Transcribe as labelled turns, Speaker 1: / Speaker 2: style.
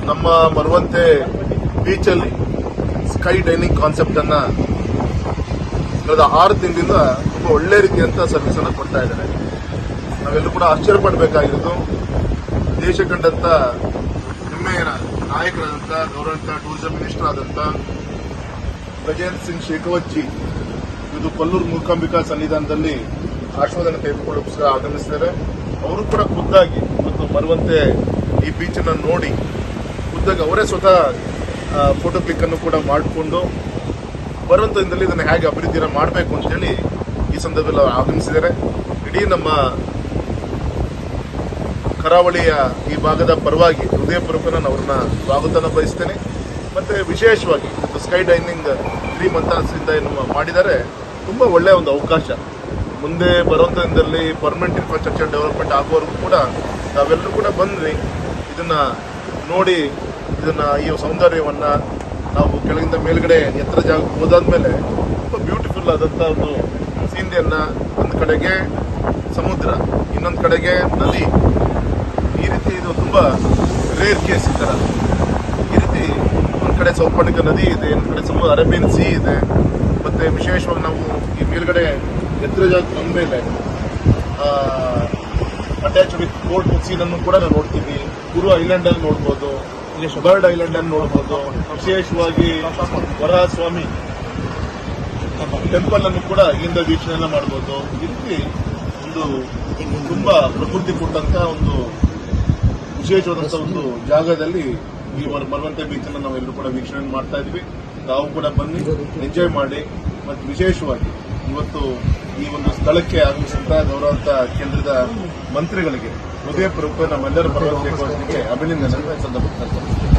Speaker 1: ನಮ್ಮ ಮರವಂತೆ ಬೀಚಲ್ಲಿ sky dining concept ಅನ್ನ ಕಳೆದ 6 ದಿನದಿಂದ ತುಂಬಾ ಒಳ್ಳೆ ರೀತಿಯಂತ ಸರ್ವಿಸ್ ಅನ್ನು ಕೊಡ್ತಾ ಇದ್ದಾರೆ. ನಾವೆಲ್ಲರೂ ಕೂಡ ಆಶ್ಚರ್ಯ ಪಡಬೇಕಾಗಿರೋದು, ದೇಶ ಕಂಡಂತ ಹೆಮ್ಮೆಯ ನಾಯಕರಾದಂಥ ಗೌರವಂತ ಟೂರಿಸಂ ಮಿನಿಸ್ಟರ್ ಆದಂತ ಗಜೇಂದ್ರ ಸಿಂಗ್ ಶೇಖಾವತ್ ಇದು ಕೊಲ್ಲೂರು ಮೂಕಾಂಬಿಕಾ ಸನ್ನಿಧಾನದಲ್ಲಿ ಆಶೀರ್ವಾದನ ತೆಗೆದುಕೊಳ್ಳೋಕೆ ಆಗಮಿಸಿದ್ದಾರೆ. ಅವರು ಕೂಡ ಖುದ್ದಾಗಿ ಮತ್ತು ಮರವಂತೆ ಈ ಬೀಚ್ ಅನ್ನು ನೋಡಿ ಖುದ್ದಾಗಿ ಅವರೇ ಸ್ವತಃ ಫೋಟೋ ಕ್ಲಿಕ್ ಅನ್ನು ಕೂಡ ಮಾಡಿಕೊಂಡು ಬರುವಂತ ದಿನದಲ್ಲಿ ಇದನ್ನು ಹೇಗೆ ಅಭಿವೃದ್ಧಿಯನ್ನು ಮಾಡಬೇಕು ಅಂತ ಹೇಳಿ ಈ ಸಂದರ್ಭದಲ್ಲಿ ಅವರು ಆಗಮಿಸಿದ್ದಾರೆ. ಇಡೀ ನಮ್ಮ ಕರಾವಳಿಯ ಈ ಭಾಗದ ಪರವಾಗಿ ಹೃದಯಪೂರ್ವಕ ನಾನು ಅವ್ರನ್ನ ಸ್ವಾಗತನ ಬಯಸ್ತೇನೆ. ಮತ್ತೆ ವಿಶೇಷವಾಗಿ ಸ್ಕೈ ಡೈನಿಂಗ್ 3 ಮಂತ್ಸಿಂದ ಏನು ಮಾಡಿದರೆ ತುಂಬಾ ಒಳ್ಳೆಯ ಒಂದು ಅವಕಾಶ. ಮುಂದೆ ಬರುವಂತ ದಿನದಲ್ಲಿ ಪರ್ಮನೆಂಟ್ ಇನ್ಫ್ರಾಸ್ಟ್ರಕ್ಚರ್ ಡೆವಲಪ್ಮೆಂಟ್ ಆಗುವವರೆಗೂ ಕೂಡ ನಾವೆಲ್ಲರೂ ಕೂಡ ಬಂದ್ವಿ ಇದನ್ನ ನೋಡಿ ಈ ಸೌಂದರ್ಯವನ್ನ ನಾವು ಕೆಳಗಿಂದ ಮೇಲ್ಗಡೆ ಎತ್ತರ ಜಾಗಕ್ಕೆ ಹೋದಾದ್ಮೇಲೆ ತುಂಬಾ ಬ್ಯೂಟಿಫುಲ್ ಆದಂತ ಒಂದು ಸೀನ್ರಿಯನ್ನ, ಒಂದು ಕಡೆಗೆ ಸಮುದ್ರ, ಇನ್ನೊಂದು ಕಡೆಗೆ ನದಿ, ಈ ರೀತಿ ಇದು ತುಂಬಾ ರೇರ್ ಕೇಸ್ ಈ ತರ. ಈ ರೀತಿ ಒಂದ್ ಕಡೆ ಸೌಪರ್ಣಿಕ ನದಿ ಇದೆ, ಇನ್ನೊಂದ್ ಕಡೆ ಅರೇಬಿಯನ್ ಸೀ ಇದೆ. ಮತ್ತೆ ವಿಶೇಷವಾಗಿ ನಾವು ಈ ಮೇಲ್ಗಡೆ ಎತ್ತರ ಜಾಗಕ್ಕೆ ಬಂದ್ಮೇಲೆ ಅಟ್ಯಾಚ್ ವಿತ್ ಕೋರ್ಟ್ ಸೀನ್ ಅನ್ನು ಕೂಡ ನಾವು ನೋಡ್ತೀವಿ. ಗುರು ಐಲ್ಯಾಂಡ್ ಅಲ್ಲಿ ನೋಡ್ಬೋದು, ಬರ್ಡ್ ಐಲ್ಯಾಂಡ್ ಅನ್ನು ನೋಡ್ಬೋದು. ವಿಶೇಷವಾಗಿ ವರಹಸ್ವಾಮಿ ಟೆಂಪಲ್ ಅನ್ನು ಕೂಡ ಇಲ್ಲಿಂದ ವೀಕ್ಷಣೆಯನ್ನ ಮಾಡಬಹುದು. ಈ ರೀತಿ ಒಂದು ತುಂಬಾ ಪ್ರಕೃತಿ ಕೊಟ್ಟಂತ ಒಂದು ವಿಶೇಷವಾದಂತಹ ಒಂದು ಜಾಗದಲ್ಲಿ ಈ ಮರವಂತೆ ಬೀಚ್ ಅನ್ನು ನಾವೆಲ್ಲರೂ ಕೂಡ ವೀಕ್ಷಣೆ ಮಾಡ್ತಾ ಇದ್ವಿ. ನಾವು ಕೂಡ ಬನ್ನಿ ಎಂಜಾಯ್ ಮಾಡಿ. ಮತ್ತು ವಿಶೇಷವಾಗಿ ಇವತ್ತು ಈ ಒಂದು ಸ್ಥಳಕ್ಕೆ ಆಗಮಿಸಿದಂತ ಗೌರವಂತ ಕೇಂದ್ರದ ಮಂತ್ರಿಗಳಿಗೆ ಹೃದಯಪೂರ್ವಕ ನಮ್ಮೆಲ್ಲರ ಪರವಾಗಿ ಅಭಿನಂದನೆ ಸಂದರ್ಭ